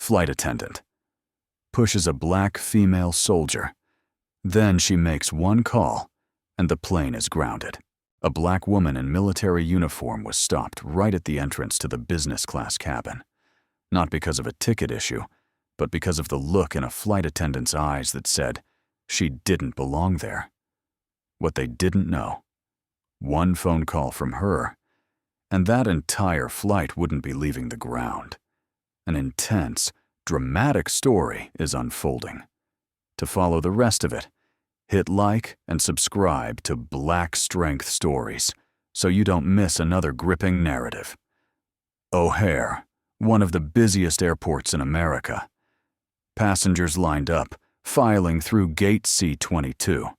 Flight attendant. Pushes a black female soldier. Then she makes one call, and the plane is grounded. A black woman in military uniform was stopped right at the entrance to the business class cabin. Not because of a ticket issue, but because of the look in a flight attendant's eyes that said she didn't belong there. What they didn't know: one phone call from her, and that entire flight wouldn't be leaving the ground. An intense, dramatic story is unfolding. To follow the rest of it, hit like and subscribe to Black Strength Stories so you don't miss another gripping narrative. O'Hare, one of the busiest airports in America. Passengers lined up, filing through Gate C-22.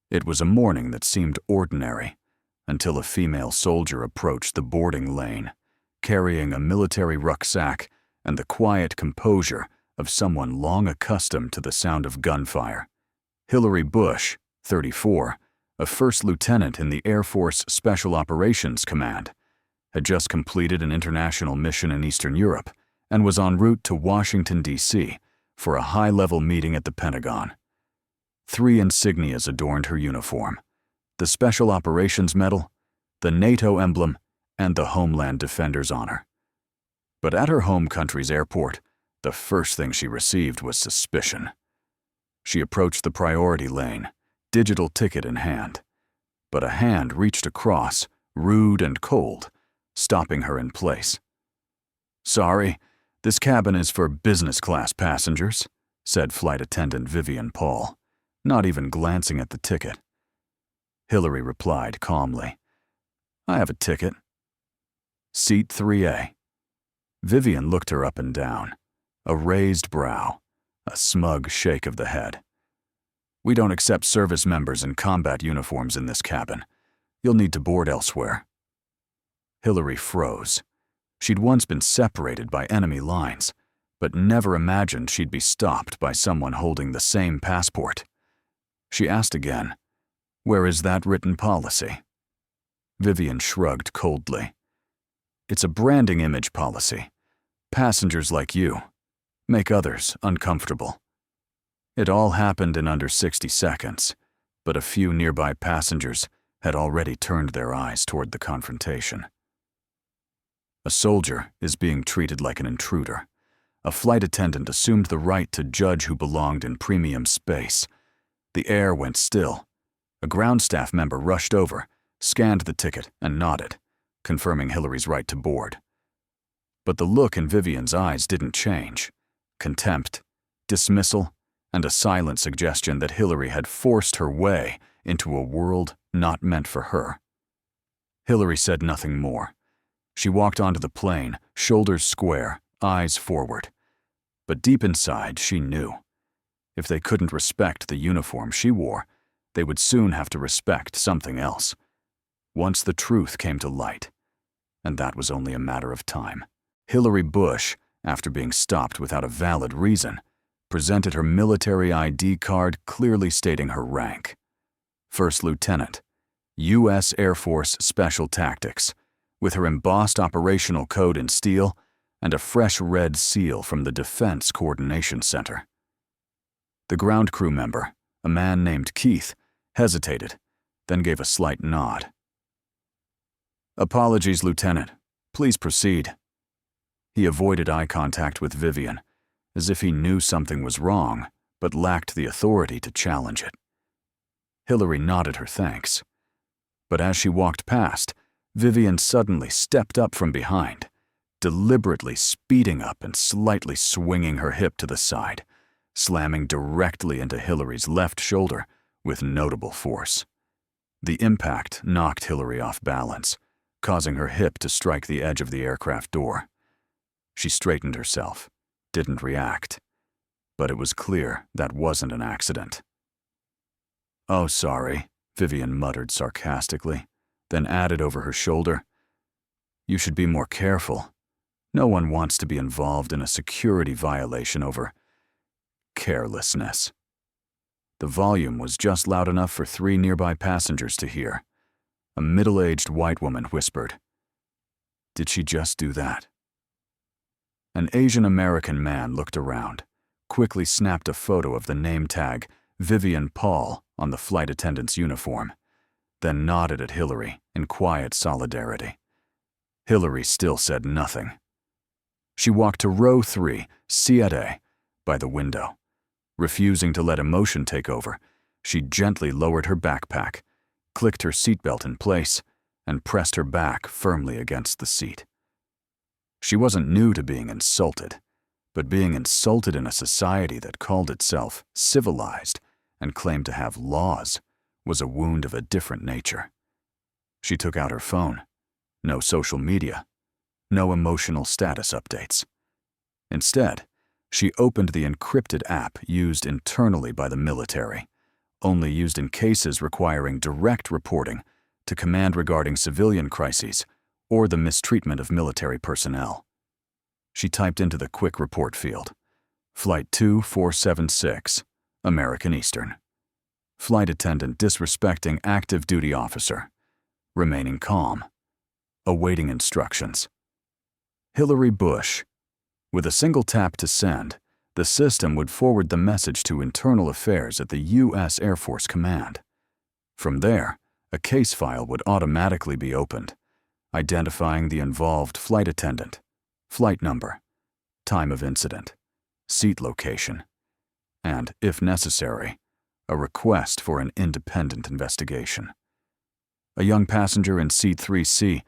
It was a morning that seemed ordinary until a female soldier approached the boarding lane, carrying a military rucksack and the quiet composure of someone long accustomed to the sound of gunfire. Hillary Bush, 34, a first lieutenant in the Air Force Special Operations Command, had just completed an international mission in Eastern Europe and was en route to Washington, D.C. for a high-level meeting at the Pentagon. 3 insignias adorned her uniform: the Special Operations Medal, the NATO emblem, and the Homeland Defender's Honor. But at her home country's airport, the first thing she received was suspicion. She approached the priority lane, digital ticket in hand, but a hand reached across, rude and cold, stopping her in place. "Sorry, this cabin is for business class passengers," said Flight Attendant Vivian Paul, not even glancing at the ticket. Hillary replied calmly, "I have a ticket." Seat 3A. Vivian looked her up and down, a raised brow, a smug shake of the head. "We don't accept service members in combat uniforms in this cabin. You'll need to board elsewhere." Hillary froze. She'd once been separated by enemy lines, but never imagined she'd be stopped by someone holding the same passport. She asked again, "Where is that written policy?" Vivian shrugged coldly. "It's a branding image policy. Passengers like you make others uncomfortable." It all happened in under 60 seconds, but a few nearby passengers had already turned their eyes toward the confrontation. A soldier is being treated like an intruder. A flight attendant assumed the right to judge who belonged in premium space. The air went still. A ground staff member rushed over, scanned the ticket, and nodded, confirming Hillary's right to board. But the look in Vivian's eyes didn't change. Contempt, dismissal, and a silent suggestion that Hillary had forced her way into a world not meant for her. Hillary said nothing more. She walked onto the plane, shoulders square, eyes forward. But deep inside, she knew. If they couldn't respect the uniform she wore, they would soon have to respect something else. Once the truth came to light. And that was only a matter of time. Hillary Bush, after being stopped without a valid reason, presented her military ID card clearly stating her rank. First Lieutenant, U.S. Air Force Special Tactics, with her embossed operational code in steel and a fresh red seal from the Defense Coordination Center. The ground crew member, a man named Keith, hesitated, then gave a slight nod. "Apologies, Lieutenant. Please proceed." He avoided eye contact with Vivian, as if he knew something was wrong, but lacked the authority to challenge it. Hillary nodded her thanks. But as she walked past, Vivian suddenly stepped up from behind, deliberately speeding up and slightly swinging her hip to the side, slamming directly into Hillary's left shoulder with notable force. The impact knocked Hillary off balance, causing her hip to strike the edge of the aircraft door. She straightened herself, didn't react, but it was clear that wasn't an accident. "Oh, sorry," Vivian muttered sarcastically, then added over her shoulder, "You should be more careful. No one wants to be involved in a security violation over carelessness." The volume was just loud enough for 3 nearby passengers to hear. A middle-aged white woman whispered, "Did she just do that?" An Asian American man looked around, quickly snapped a photo of the name tag Vivian Paul on the flight attendant's uniform, then nodded at Hillary in quiet solidarity. Hillary still said nothing. She walked to row 3, Siete, by the window. Refusing to let emotion take over, she gently lowered her backpack, clicked her seatbelt in place, and pressed her back firmly against the seat. She wasn't new to being insulted, but being insulted in a society that called itself civilized and claimed to have laws was a wound of a different nature. She took out her phone. No social media. No emotional status updates. Instead, she opened the encrypted app used internally by the military, only used in cases requiring direct reporting to command regarding civilian crises or the mistreatment of military personnel. She typed into the quick report field, Flight 2476, American Eastern. Flight attendant disrespecting active duty officer. Remaining calm. Awaiting instructions. Hillary Bush. With a single tap to send, the system would forward the message to internal affairs at the U.S. Air Force Command. From there, a case file would automatically be opened, identifying the involved flight attendant, flight number, time of incident, seat location, and, if necessary, a request for an independent investigation. A young passenger in seat 3C,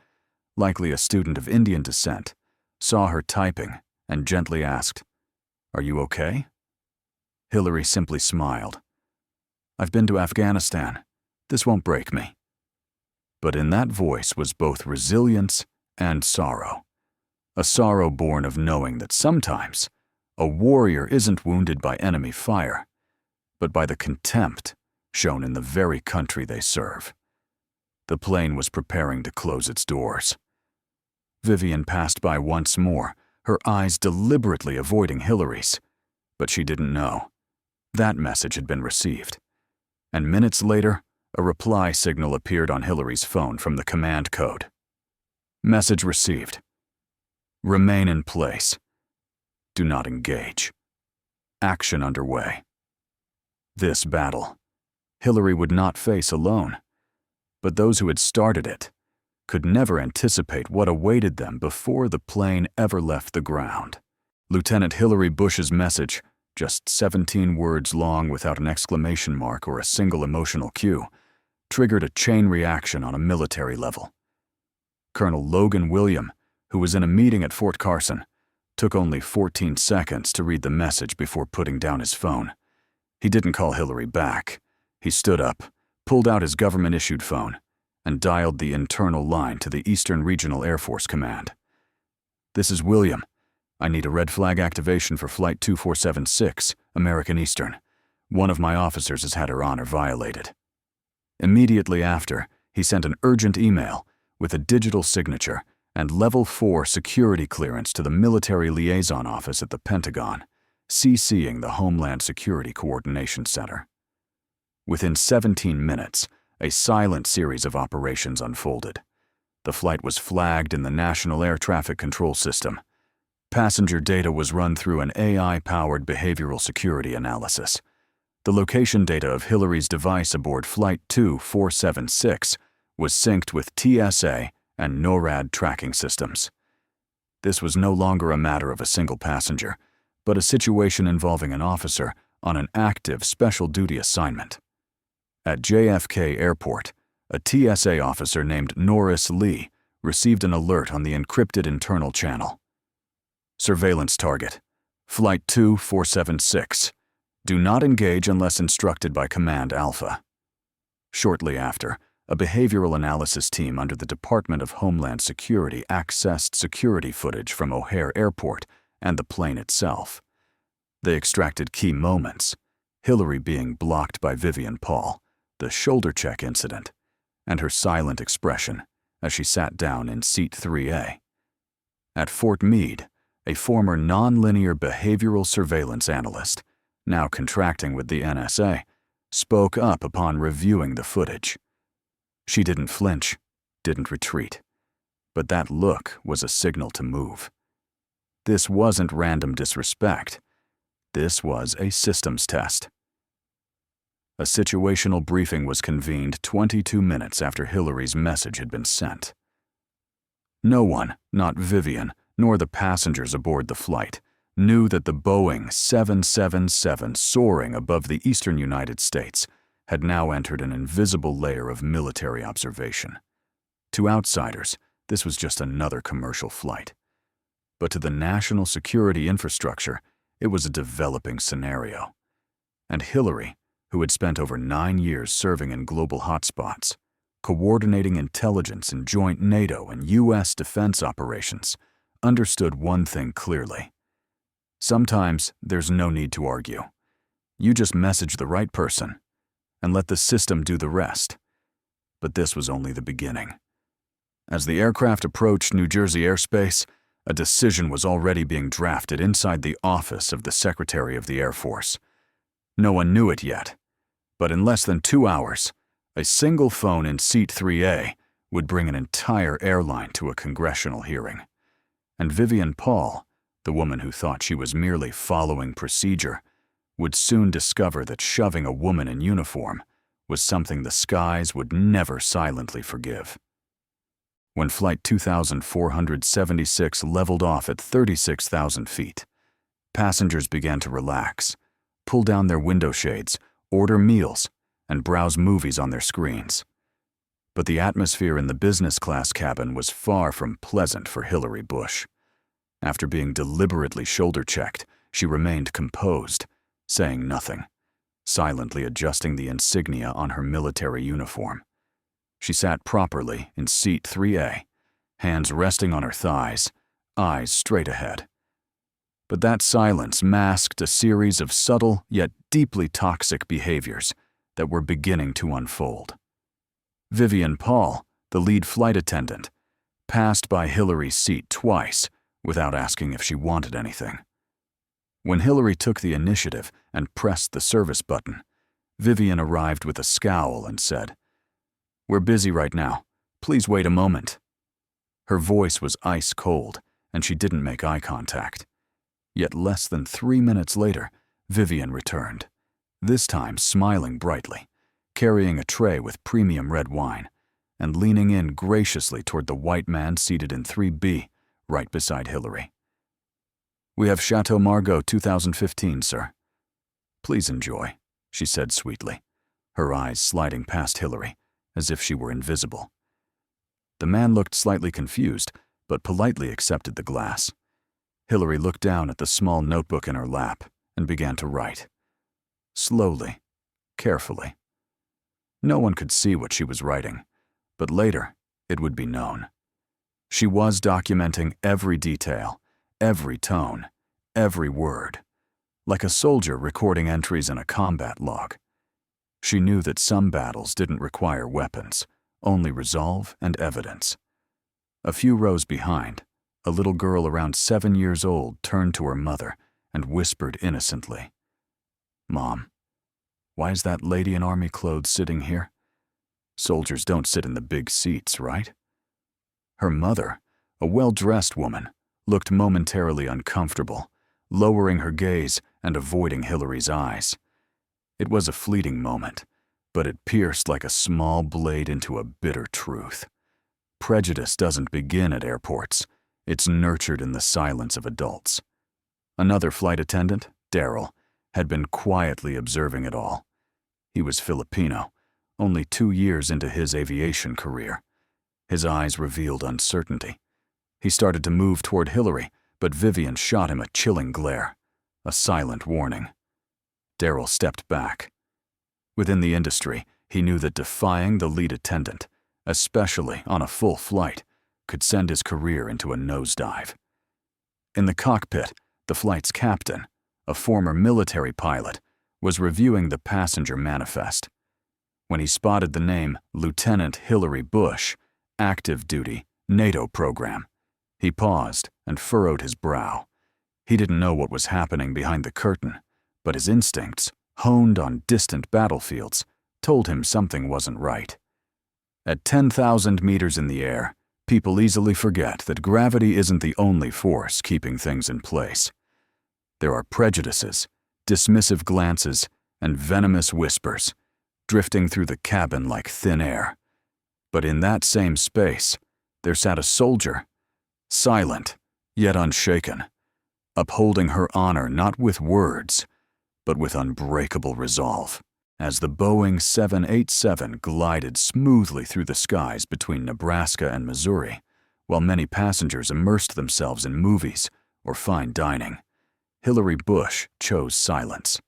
likely a student of Indian descent, saw her typing and gently asked, "Are you okay?" Hillary simply smiled. "I've been to Afghanistan. This won't break me." But in that voice was both resilience and sorrow. A sorrow born of knowing that sometimes a warrior isn't wounded by enemy fire, but by the contempt shown in the very country they serve. The plane was preparing to close its doors. Vivian passed by once more, her eyes deliberately avoiding Hillary's, but she didn't know. That message had been received. And minutes later, a reply signal appeared on Hillary's phone from the command code. Message received. Remain in place. Do not engage. Action underway. This battle, Hillary would not face alone, but those who had started it could never anticipate what awaited them before the plane ever left the ground. Lieutenant Hillary Bush's message, just 17 words long without an exclamation mark or a single emotional cue, triggered a chain reaction on a military level. Colonel Logan William, who was in a meeting at Fort Carson, took only 14 seconds to read the message before putting down his phone. He didn't call Hillary back. He stood up, pulled out his government-issued phone, and dialed the internal line to the Eastern Regional Air Force Command. "This is William. I need a red flag activation for Flight 2476, American Eastern. One of my officers has had her honor violated." Immediately after, he sent an urgent email with a digital signature and Level 4 security clearance to the Military Liaison Office at the Pentagon, CCing the Homeland Security Coordination Center. Within 17 minutes, a silent series of operations unfolded. The flight was flagged in the National Air Traffic Control System. Passenger data was run through an AI-powered behavioral security analysis. The location data of Hillary's device aboard Flight 2476 was synced with TSA and NORAD tracking systems. This was no longer a matter of a single passenger, but a situation involving an officer on an active special duty assignment. At JFK Airport, a TSA officer named Norris Lee received an alert on the encrypted internal channel. Surveillance target, Flight 2476. Do not engage unless instructed by Command Alpha. Shortly after, a behavioral analysis team under the Department of Homeland Security accessed security footage from O'Hare Airport and the plane itself. They extracted key moments, Hillary being blocked by Vivian Paul, the shoulder check incident, and her silent expression as she sat down in seat 3A. At Fort Meade, a former nonlinear behavioral surveillance analyst, now contracting with the NSA, spoke up upon reviewing the footage. She didn't flinch, didn't retreat, but that look was a signal to move. This wasn't random disrespect. This was a systems test. A situational briefing was convened 22 minutes after Hillary's message had been sent. No one, not Vivian, nor the passengers aboard the flight, knew that the Boeing 777 soaring above the eastern United States had now entered an invisible layer of military observation. To outsiders, this was just another commercial flight. But to the national security infrastructure, it was a developing scenario. And Hillary, who had spent over 9 years serving in global hotspots, coordinating intelligence in joint NATO and U.S. defense operations, understood one thing clearly. Sometimes there's no need to argue. You just message the right person and let the system do the rest. But this was only the beginning. As the aircraft approached New Jersey airspace, a decision was already being drafted inside the office of the Secretary of the Air Force. No one knew it yet, but in less than 2 hours, a single phone in Seat 3A would bring an entire airline to a congressional hearing. And Vivian Paul, the woman who thought she was merely following procedure, would soon discover that shoving a woman in uniform was something the skies would never silently forgive. When Flight 2476 leveled off at 36,000 feet, passengers began to relax, pull down their window shades, order meals, and browse movies on their screens. But the atmosphere in the business class cabin was far from pleasant for Hillary Bush. After being deliberately shoulder-checked, she remained composed, saying nothing, silently adjusting the insignia on her military uniform. She sat properly in Seat 3A, hands resting on her thighs, eyes straight ahead. But that silence masked a series of subtle yet deeply toxic behaviors that were beginning to unfold. Vivian Paul, the lead flight attendant, passed by Hillary's seat twice without asking if she wanted anything. When Hillary took the initiative and pressed the service button, Vivian arrived with a scowl and said, "We're busy right now. Please wait a moment." Her voice was ice cold, and she didn't make eye contact. Yet less than 3 minutes later, Vivian returned, this time smiling brightly, carrying a tray with premium red wine, and leaning in graciously toward the white man seated in 3B, right beside Hillary. "We have Chateau Margaux 2015, sir." "Please enjoy," she said sweetly, her eyes sliding past Hillary, as if she were invisible. The man looked slightly confused, but politely accepted the glass. Hillary looked down at the small notebook in her lap and began to write. Slowly, carefully. No one could see what she was writing, but later it would be known. She was documenting every detail, every tone, every word, like a soldier recording entries in a combat log. She knew that some battles didn't require weapons, only resolve and evidence. A few rows behind, a little girl around 7 years old turned to her mother and whispered innocently, "Mom, why is that lady in army clothes sitting here? Soldiers don't sit in the big seats, right?" Her mother, a well-dressed woman, looked momentarily uncomfortable, lowering her gaze and avoiding Hillary's eyes. It was a fleeting moment, but it pierced like a small blade into a bitter truth. Prejudice doesn't begin at airports. It's nurtured in the silence of adults. Another flight attendant, Daryl, had been quietly observing it all. He was Filipino, only 2 years into his aviation career. His eyes revealed uncertainty. He started to move toward Hillary, but Vivian shot him a chilling glare, a silent warning. Daryl stepped back. Within the industry, he knew that defying the lead attendant, especially on a full flight, could send his career into a nosedive. In the cockpit, the flight's captain, a former military pilot, was reviewing the passenger manifest. When he spotted the name Lieutenant Hillary Bush, active duty, NATO program, he paused and furrowed his brow. He didn't know what was happening behind the curtain, but his instincts, honed on distant battlefields, told him something wasn't right. At 10,000 meters in the air, People easily forget that gravity isn't the only force keeping things in place. There are prejudices, dismissive glances, and venomous whispers, drifting through the cabin like thin air. But in that same space, there sat a soldier, silent, yet unshaken, upholding her honor not with words, but with unbreakable resolve. As the Boeing 787 glided smoothly through the skies between Nebraska and Missouri, while many passengers immersed themselves in movies or fine dining, Hillary Bush chose silence.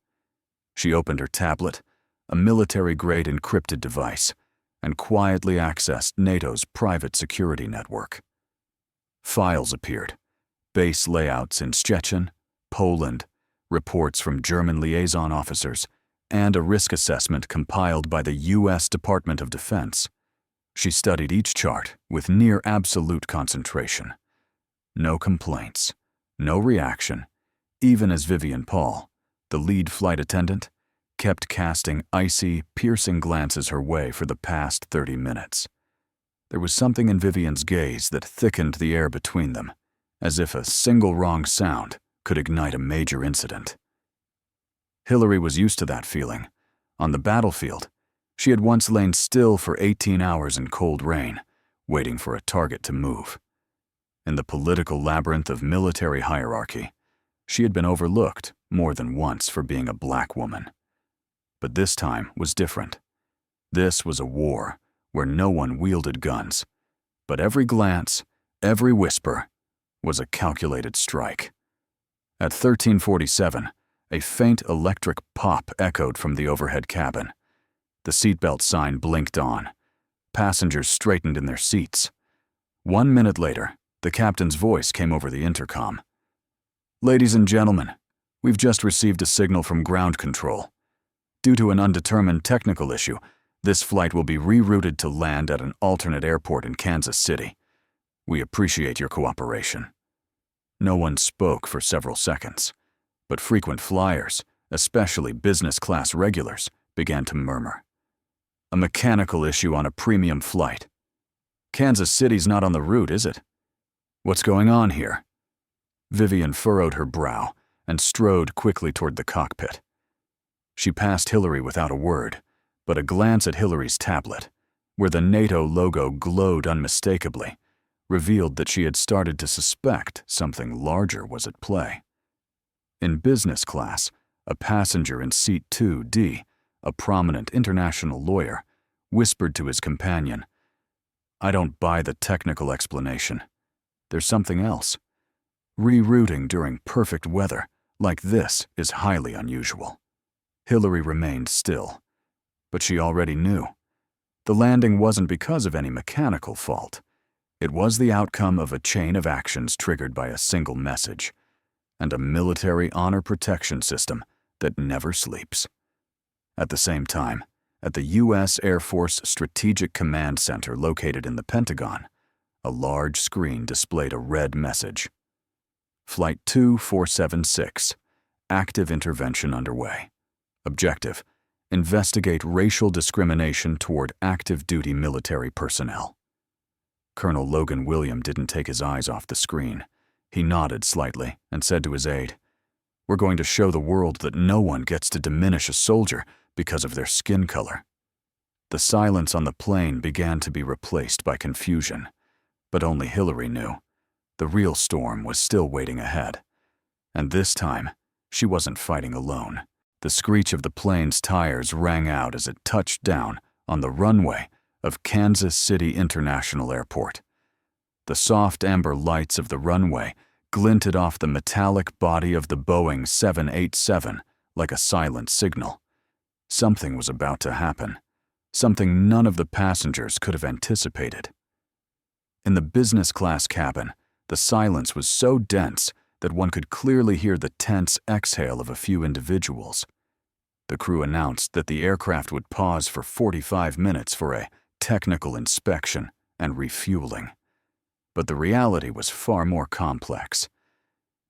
She opened her tablet, a military-grade encrypted device, and quietly accessed NATO's private security network. Files appeared, base layouts in Szczecin, Poland, reports from German liaison officers, and a risk assessment compiled by the U.S. Department of Defense. She studied each chart with near absolute concentration. No complaints, no reaction, even as Vivian Paul, the lead flight attendant, kept casting icy, piercing glances her way for the past 30 minutes. There was something in Vivian's gaze that thickened the air between them, as if a single wrong sound could ignite a major incident. Hillary was used to that feeling. On the battlefield, she had once lain still for 18 hours in cold rain, waiting for a target to move. In the political labyrinth of military hierarchy, she had been overlooked more than once for being a black woman. But this time was different. This was a war where no one wielded guns, but every glance, every whisper, was a calculated strike. At 13:47, a faint electric pop echoed from the overhead cabin. The seatbelt sign blinked on. Passengers straightened in their seats. 1 minute later, the captain's voice came over the intercom. "Ladies and gentlemen, we've just received a signal from ground control. Due to an undetermined technical issue, this flight will be rerouted to land at an alternate airport in Kansas City. We appreciate your cooperation." No one spoke for several seconds, but frequent flyers, especially business-class regulars, began to murmur. "A mechanical issue on a premium flight. Kansas City's not on the route, is it? What's going on here?" Vivian furrowed her brow and strode quickly toward the cockpit. She passed Hillary without a word, but a glance at Hillary's tablet, where the NATO logo glowed unmistakably, revealed that she had started to suspect something larger was at play. In business class, a passenger in seat 2D, a prominent international lawyer, whispered to his companion, "I don't buy the technical explanation. There's something else. Rerouting during perfect weather like this is highly unusual." Hillary remained still, but she already knew. The landing wasn't because of any mechanical fault. It was the outcome of a chain of actions triggered by a single message, and a military honor protection system that never sleeps. At the same time, at the U.S. Air Force Strategic Command Center located in the Pentagon, a large screen displayed a red message. Flight 2476, active intervention underway. Objective: investigate racial discrimination toward active duty military personnel. Colonel Logan William didn't take his eyes off the screen. He nodded slightly and said to his aide, "We're going to show the world that no one gets to diminish a soldier because of their skin color." The silence on the plane began to be replaced by confusion, but only Hillary knew. The real storm was still waiting ahead. And this time, she wasn't fighting alone. The screech of the plane's tires rang out as it touched down on the runway of Kansas City International Airport. The soft amber lights of the runway glinted off the metallic body of the Boeing 787 like a silent signal. Something was about to happen, something none of the passengers could have anticipated. In the business class cabin, the silence was so dense that one could clearly hear the tense exhale of a few individuals. The crew announced that the aircraft would pause for 45 minutes for a technical inspection and refueling. But the reality was far more complex.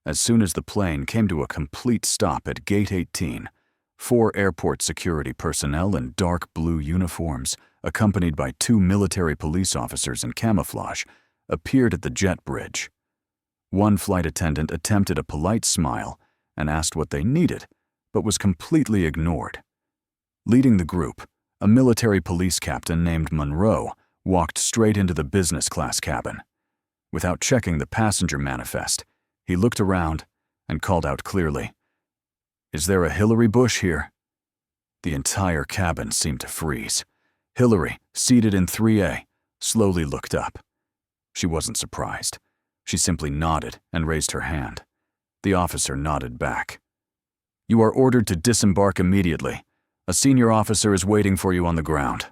As soon as the plane came to a complete stop at Gate 18, 4 airport security personnel in dark blue uniforms, accompanied by 2 military police officers in camouflage, appeared at the jet bridge. One flight attendant attempted a polite smile and asked what they needed, but was completely ignored. Leading the group, a military police captain named Monroe walked straight into the business class cabin. Without checking the passenger manifest, he looked around and called out clearly, "Is there a Hillary Bush here?" The entire cabin seemed to freeze. Hillary, seated in 3A, slowly looked up. She wasn't surprised. She simply nodded and raised her hand. The officer nodded back. "You are ordered to disembark immediately. A senior officer is waiting for you on the ground."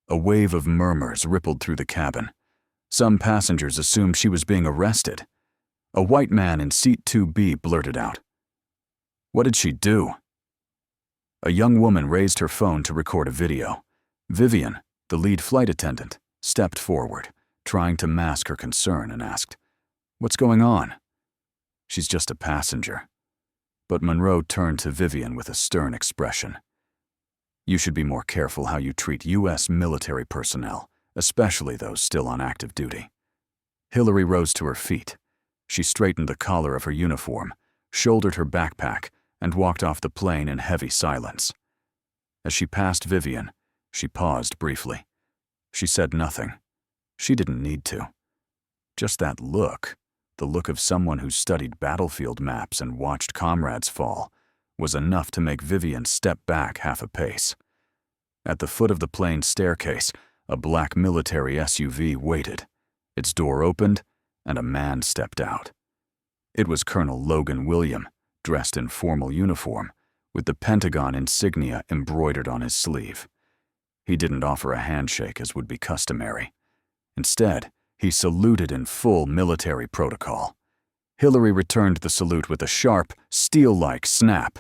A wave of murmurs rippled through the cabin. Some passengers assumed she was being arrested. A white man in seat 2B blurted out, "What did she do?" A young woman raised her phone to record a video. Vivian, the lead flight attendant, stepped forward, trying to mask her concern, and asked, "What's going on?" "She's just a passenger." But Monroe turned to Vivian with a stern expression. "You should be more careful how you treat U.S. military personnel, especially those still on active duty." Hillary rose to her feet. She straightened the collar of her uniform, shouldered her backpack, and walked off the plane in heavy silence. As she passed Vivian, she paused briefly. She said nothing. She didn't need to. Just that look, the look of someone who studied battlefield maps and watched comrades fall, was enough to make Vivian step back half a pace. At the foot of the plane's staircase, a black military SUV waited. Its door opened, and a man stepped out. It was Colonel Logan William, dressed in formal uniform, with the Pentagon insignia embroidered on his sleeve. He didn't offer a handshake as would be customary. Instead, he saluted in full military protocol. Hillary returned the salute with a sharp, steel-like snap.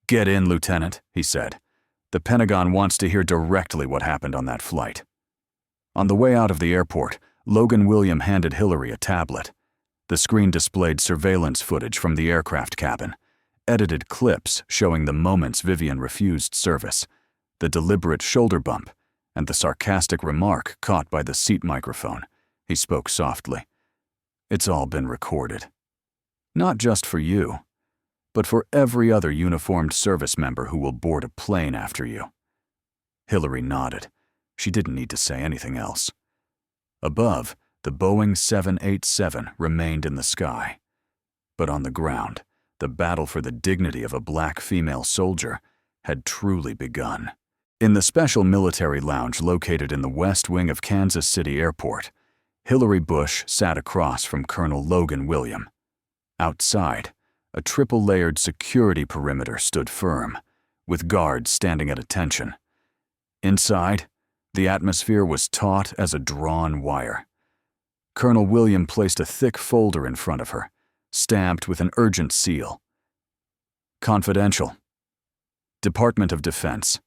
"Get in, Lieutenant," he said. "The Pentagon wants to hear directly what happened on that flight." On the way out of the airport, Logan William handed Hillary a tablet. The screen displayed surveillance footage from the aircraft cabin, edited clips showing the moments Vivian refused service, the deliberate shoulder bump, and the sarcastic remark caught by the seat microphone. He spoke softly. "It's all been recorded. Not just for you, but for every other uniformed service member who will board a plane after you." Hillary nodded. She didn't need to say anything else. Above, the Boeing 787 remained in the sky. But on the ground, the battle for the dignity of a black female soldier had truly begun. In the special military lounge located in the west wing of Kansas City Airport, Hillary Bush sat across from Colonel Logan William. Outside, a triple-layered security perimeter stood firm, with guards standing at attention. Inside, the atmosphere was taut as a drawn wire. Colonel William placed a thick folder in front of her, stamped with an urgent seal. "Confidential. Department of Defense."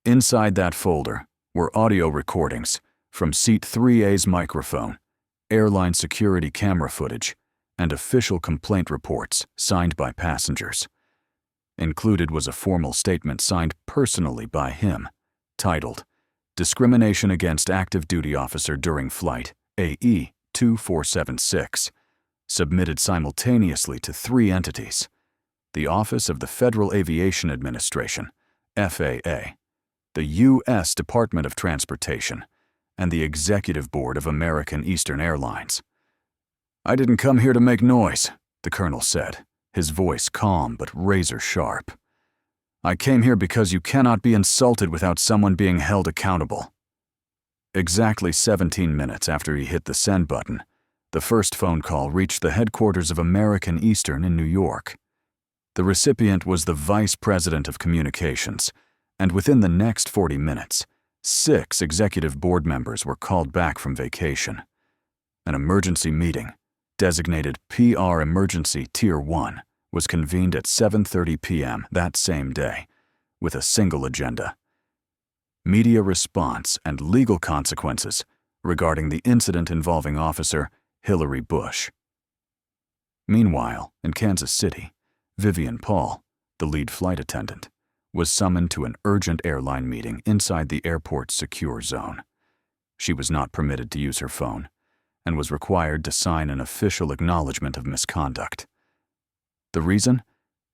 Inside that folder were audio recordings from Seat 3A's microphone, airline security camera footage, and official complaint reports signed by passengers. Included was a formal statement signed personally by him, titled, "Discrimination Against Active Duty Officer During Flight, AE 2476, submitted simultaneously to 3 entities: the Office of the Federal Aviation Administration, FAA, the U.S. Department of Transportation, and the Executive Board of American Eastern Airlines. "I didn't come here to make noise," the colonel said, his voice calm but razor-sharp. "I came here because you cannot be insulted without someone being held accountable." Exactly 17 minutes after he hit the send button, the first phone call reached the headquarters of American Eastern in New York. The recipient was the Vice President of Communications, and within the next 40 minutes, 6 executive board members were called back from vacation. An emergency meeting, designated PR Emergency Tier 1, was convened at 7:30 p.m. that same day, with a single agenda: media response and legal consequences regarding the incident involving Officer Hillary Bush. Meanwhile, in Kansas City, Vivian Paul, the lead flight attendant, was summoned to an urgent airline meeting inside the airport's secure zone. She was not permitted to use her phone. and was required to sign an official acknowledgement of misconduct. The reason?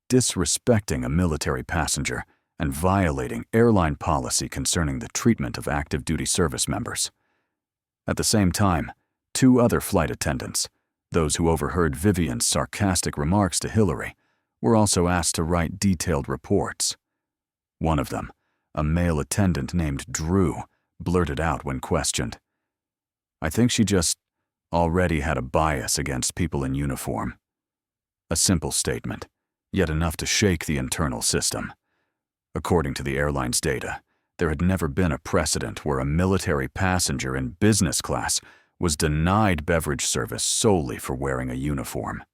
Disrespecting a military passenger and violating airline policy concerning the treatment of active duty service members. At the same time, 2 other flight attendants, those who overheard Vivian's sarcastic remarks to Hillary, were also asked to write detailed reports. One of them, a male attendant named Drew, blurted out when questioned, "I think she just already had a bias against people in uniform." A simple statement, yet enough to shake the internal system. According to the airline's data, there had never been a precedent where a military passenger in business class was denied beverage service solely for wearing a uniform.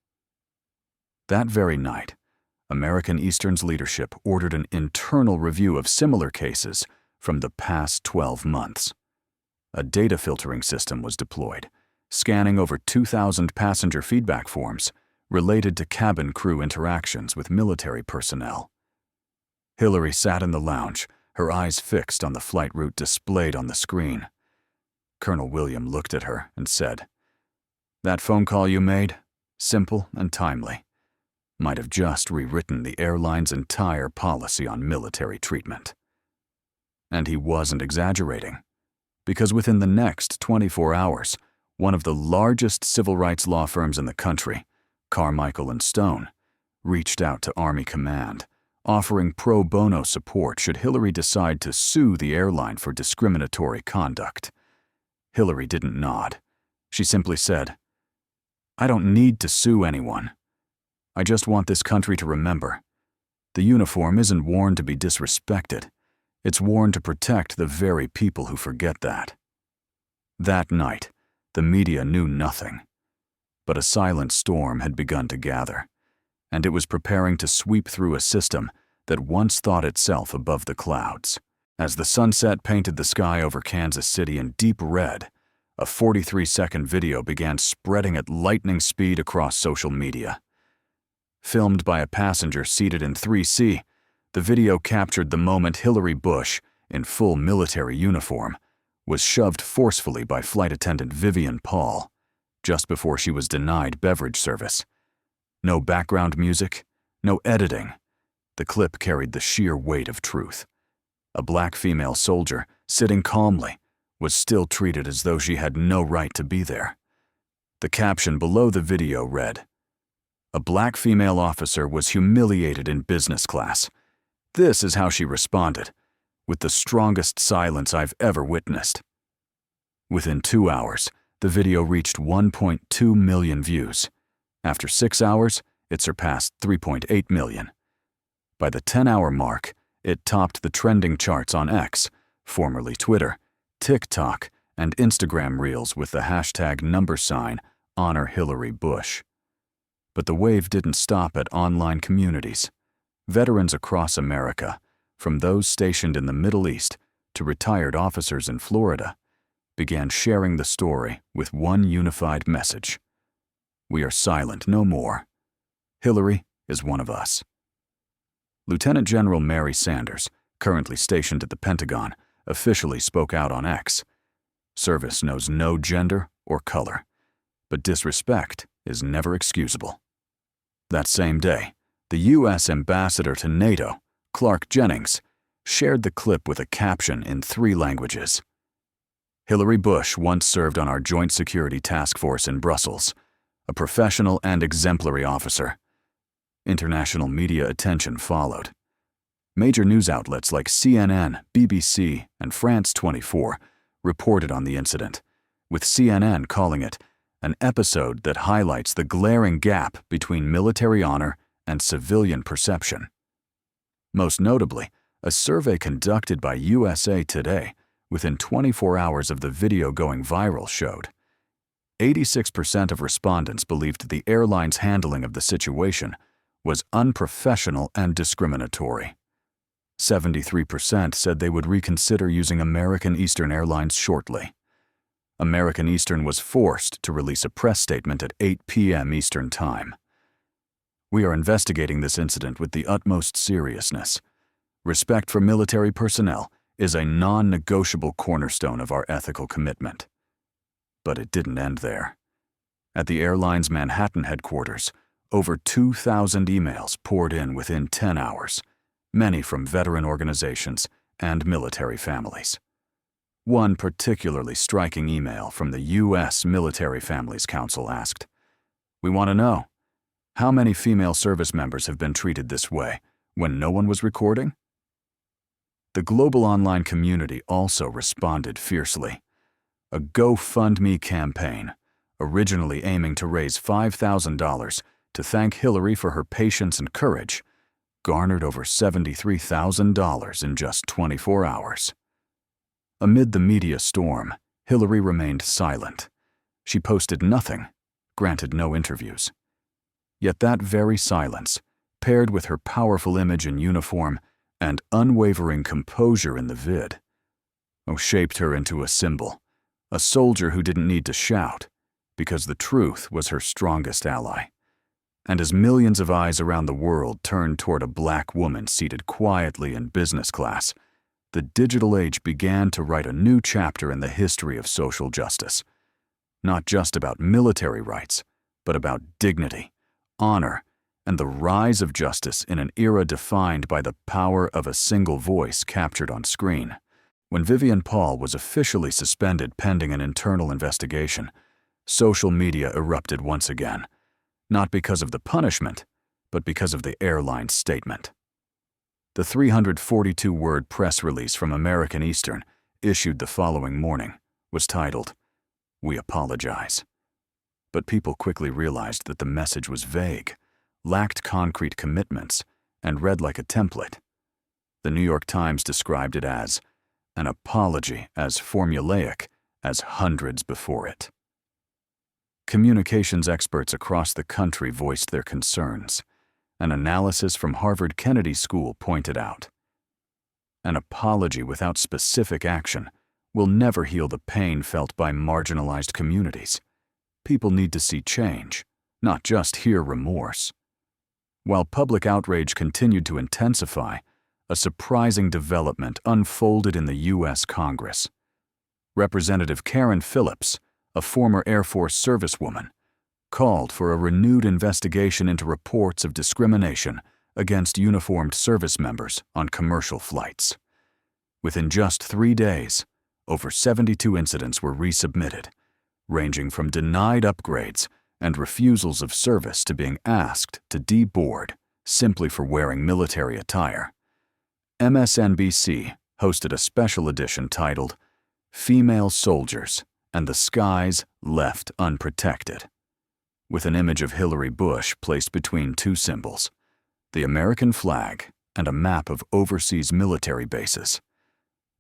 That very night, American Eastern's leadership ordered an internal review of similar cases from the past 12 months. A data filtering system was deployed, scanning over 2,000 passenger feedback forms related to cabin crew interactions with military personnel. Hillary sat in the lounge, her eyes fixed on the flight route displayed on the screen. Colonel William looked at her and said, "That phone call you made, simple and timely, might have just rewritten the airline's entire policy on military treatment." And he wasn't exaggerating, because within the next 24 hours, one of the largest civil rights law firms in the country, Carmichael and Stone, reached out to Army Command, offering pro bono support should Hillary decide to sue the airline for discriminatory conduct. Hillary didn't nod. She simply said, "I don't need to sue anyone. I just want this country to remember, the uniform isn't worn to be disrespected. It's worn to protect the very people who forget that." That night, the media knew nothing. But a silent storm had begun to gather, and it was preparing to sweep through a system that once thought itself above the clouds. As the sunset painted the sky over Kansas City in deep red, a 43-second video began spreading at lightning speed across social media. Filmed by a passenger seated in 3C, the video captured the moment Hillary Bush, in full military uniform, was shoved forcefully by Flight Attendant Vivian Paul, just before she was denied beverage service. No background music, no editing. The clip carried the sheer weight of truth. A black female soldier, sitting calmly, was still treated as though she had no right to be there. The caption below the video read, "A black female officer was humiliated in business class. This is how she responded, with the strongest silence I've ever witnessed." Within 2 hours, the video reached 1.2 million views. After 6 hours, it surpassed 3.8 million. By the 10-hour mark, it topped the trending charts on X, formerly Twitter, TikTok, and Instagram Reels with the hashtag #Honor Hillary Bush. But the wave didn't stop at online communities. Veterans across America, from those stationed in the Middle East to retired officers in Florida, began sharing the story with one unified message. We are silent no more. Hillary is one of us. Lieutenant General Mary Sanders, currently stationed at the Pentagon, officially spoke out on X. Service knows no gender or color, but disrespect is never excusable. That same day, the U.S. Ambassador to NATO, Clark Jennings, shared the clip with a caption in 3 languages. "Hillary Bush once served on our Joint Security Task Force in Brussels, a professional and exemplary officer." International media attention followed. Major news outlets like CNN, BBC, and France 24 reported on the incident, with CNN calling it an episode that highlights the glaring gap between military honor and civilian perception. Most notably, a survey conducted by USA Today within 24 hours of the video going viral showed 86% of respondents believed the airline's handling of the situation was unprofessional and discriminatory. 73% said they would reconsider using American Eastern Airlines shortly. American Eastern was forced to release a press statement at 8 p.m. Eastern Time. "We are investigating this incident with the utmost seriousness. Respect for military personnel is a non-negotiable cornerstone of our ethical commitment." But it didn't end there. At the airline's Manhattan headquarters, over 2,000 emails poured in within 10 hours, many from veteran organizations and military families. One particularly striking email from the U.S. Military Families Council asked, "We want to know, how many female service members have been treated this way when no one was recording?" The global online community also responded fiercely. A GoFundMe campaign, originally aiming to raise $5,000 to thank Hillary for her patience and courage, garnered over $73,000 in just 24 hours. Amid the media storm, Hillary remained silent. She posted nothing, granted no interviews. Yet that very silence, paired with her powerful image in uniform and unwavering composure in the vid, shaped her into a symbol, a soldier who didn't need to shout, because the truth was her strongest ally. And as millions of eyes around the world turned toward a black woman seated quietly in business class, the digital age began to write a new chapter in the history of social justice. Not just about military rights, but about dignity, honor, and the rise of justice in an era defined by the power of a single voice captured on screen. When Vivian Paul was officially suspended pending an internal investigation, social media erupted once again, not because of the punishment, but because of the airline's statement. The 342-word press release from American Eastern, issued the following morning, was titled, "We apologize." But people quickly realized that the message was vague, lacked concrete commitments, and read like a template. The New York Times described it as an apology as formulaic as hundreds before it. Communications experts across the country voiced their concerns. An analysis from Harvard Kennedy School pointed out, an apology without specific action will never heal the pain felt by marginalized communities. People need to see change, not just hear remorse. While public outrage continued to intensify, a surprising development unfolded in the U.S. Congress. Representative Karen Phillips, a former Air Force servicewoman, called for a renewed investigation into reports of discrimination against uniformed service members on commercial flights. Within just 3 days, over 72 incidents were resubmitted, ranging from denied upgrades and refusals of service to being asked to deboard simply for wearing military attire. MSNBC hosted a special edition titled "Female Soldiers and the Skies Left Unprotected," with an image of Hillary Bush placed between two symbols, the American flag and a map of overseas military bases.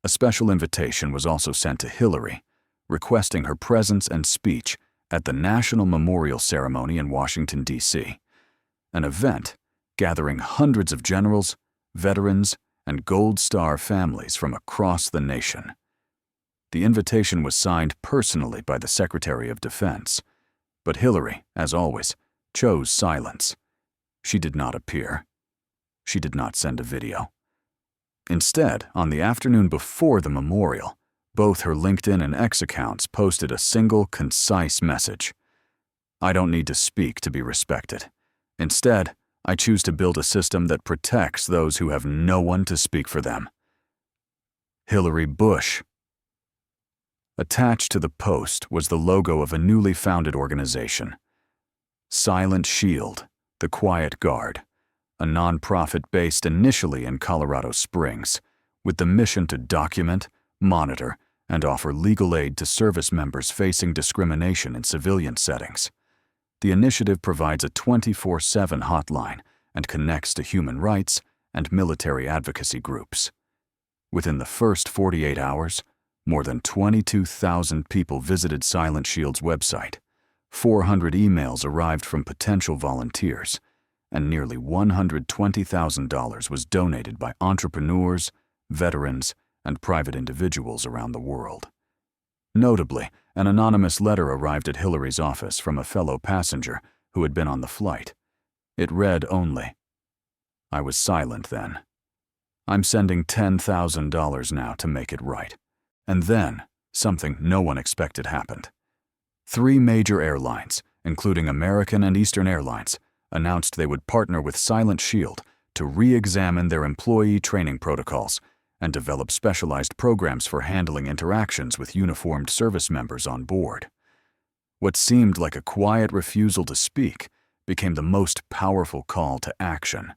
A special invitation was also sent to Hillary, requesting her presence and speech at the National Memorial Ceremony in Washington, D.C., an event gathering hundreds of generals, veterans, and Gold Star families from across the nation. The invitation was signed personally by the Secretary of Defense, but Hillary, as always, chose silence. She did not appear. She did not send a video. Instead, on the afternoon before the memorial, both her LinkedIn and X accounts posted a single, concise message. "I don't need to speak to be respected. Instead, I choose to build a system that protects those who have no one to speak for them." Hillary Bush. Attached to the post was the logo of a newly founded organization, Silent Shield, the Quiet Guard, a nonprofit based initially in Colorado Springs, with the mission to document, monitor, and offer legal aid to service members facing discrimination in civilian settings. The initiative provides a 24/7 hotline and connects to human rights and military advocacy groups. Within the first 48 hours, more than 22,000 people visited Silent Shield's website, 400 emails arrived from potential volunteers, and nearly $120,000 was donated by entrepreneurs, veterans, and private individuals around the world. Notably, an anonymous letter arrived at Hillary's office from a fellow passenger who had been on the flight. It read only, "I was silent then. I'm sending $10,000 now to make it right." And then, something no one expected happened. 3 major airlines, including American and Eastern Airlines, announced they would partner with Silent Shield to re-examine their employee training protocols and develop specialized programs for handling interactions with uniformed service members on board. What seemed like a quiet refusal to speak became the most powerful call to action.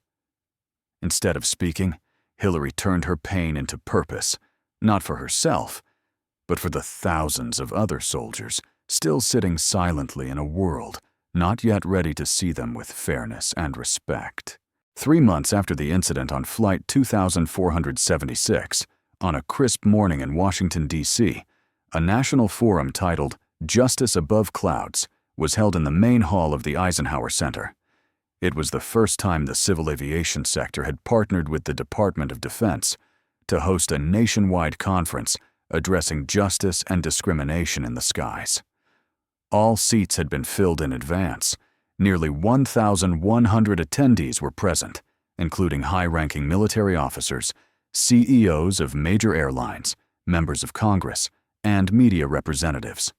Instead of speaking, Hillary turned her pain into purpose, not for herself, but for the thousands of other soldiers still sitting silently in a world not yet ready to see them with fairness and respect. 3 months after the incident on Flight 2476, on a crisp morning in Washington, D.C., a national forum titled Justice Above Clouds was held in the main hall of the Eisenhower Center. It was the first time the civil aviation sector had partnered with the Department of Defense to host a nationwide conference addressing justice and discrimination in the skies. All seats had been filled in advance. Nearly 1,100 attendees were present, including high-ranking military officers, CEOs of major airlines, members of Congress, and media representatives.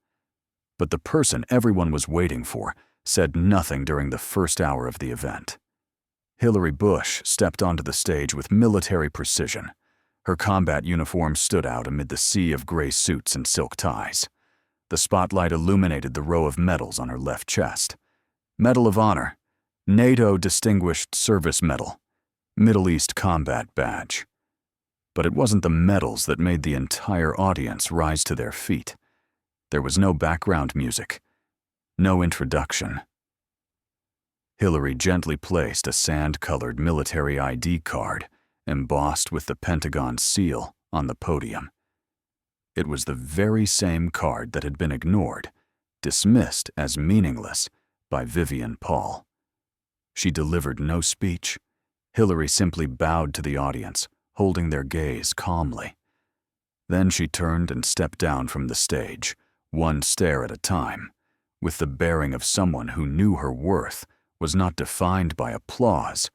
But the person everyone was waiting for said nothing during the first hour of the event. Hillary Bush stepped onto the stage with military precision. Her combat uniform stood out amid the sea of gray suits and silk ties. The spotlight illuminated the row of medals on her left chest. Medal of Honor, NATO Distinguished Service Medal, Middle East Combat Badge. But it wasn't the medals that made the entire audience rise to their feet. There was no background music, no introduction. Hillary gently placed a sand-colored military ID card, embossed with the Pentagon seal, on the podium. It was the very same card that had been ignored, dismissed as meaningless, by Vivian Paul. She delivered no speech. Hillary simply bowed to the audience, holding their gaze calmly. Then she turned and stepped down from the stage, one stare at a time, with the bearing of someone who knew her worth was not defined by applause,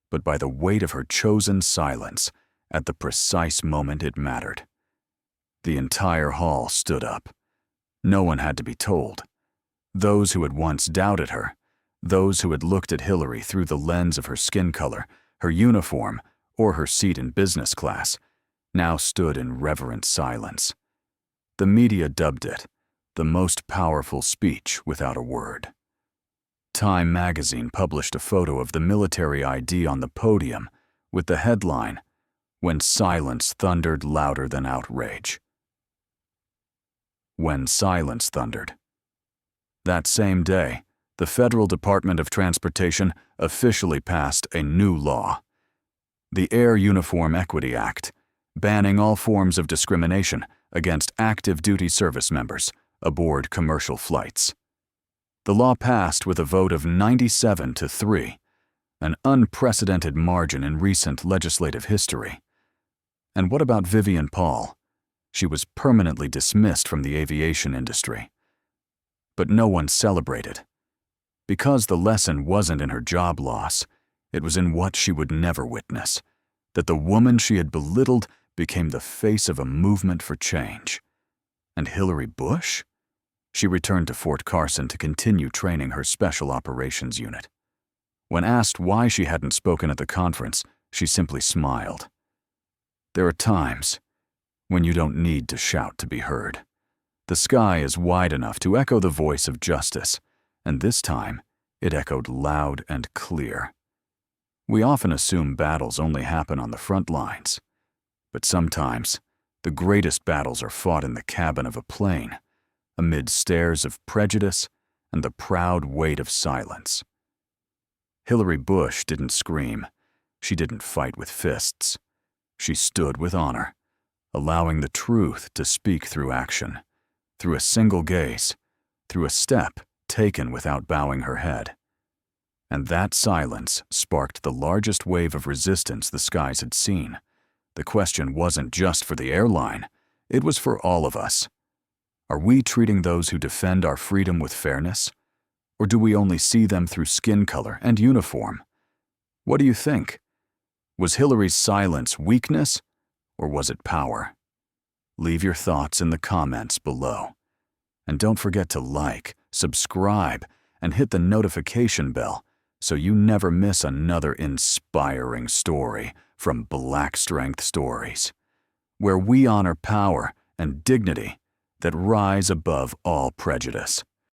but by the weight of her chosen silence at the precise moment it mattered. The entire hall stood up. No one had to be told. Those who had once doubted her, those who had looked at Hillary through the lens of her skin color, her uniform, or her seat in business class, now stood in reverent silence. The media dubbed it the most powerful speech without a word. Time magazine published a photo of the military ID on the podium with the headline, "When Silence Thundered Louder Than Outrage." When silence thundered. That same day, the Federal Department of Transportation officially passed a new law, the Air Uniform Equity Act, banning all forms of discrimination against active duty service members aboard commercial flights. The law passed with a vote of 97 to 3, an unprecedented margin in recent legislative history. And what about Vivian Paul? She was permanently dismissed from the aviation industry. But no one celebrated. Because the lesson wasn't in her job loss, it was in what she would never witness, that the woman she had belittled became the face of a movement for change. And Hillary Bush? She returned to Fort Carson to continue training her Special Operations Unit. When asked why she hadn't spoken at the conference, she simply smiled. There are times when you don't need to shout to be heard. The sky is wide enough to echo the voice of justice, and this time it echoed loud and clear. We often assume battles only happen on the front lines, but sometimes the greatest battles are fought in the cabin of a plane, amid stares of prejudice and the proud weight of silence. Hillary Bush didn't scream. She didn't fight with fists. She stood with honor, allowing the truth to speak through action, through a single gaze, through a step taken without bowing her head. And that silence sparked the largest wave of resistance the skies had seen. The question wasn't just for the airline, it was for all of us. Are we treating those who defend our freedom with fairness? Or do we only see them through skin color and uniform? What do you think? Was Hillary's silence weakness, or was it power? Leave your thoughts in the comments below. And don't forget to like, subscribe, and hit the notification bell so you never miss another inspiring story from Black Strength Stories, where we honor power and dignity that rise above all prejudice.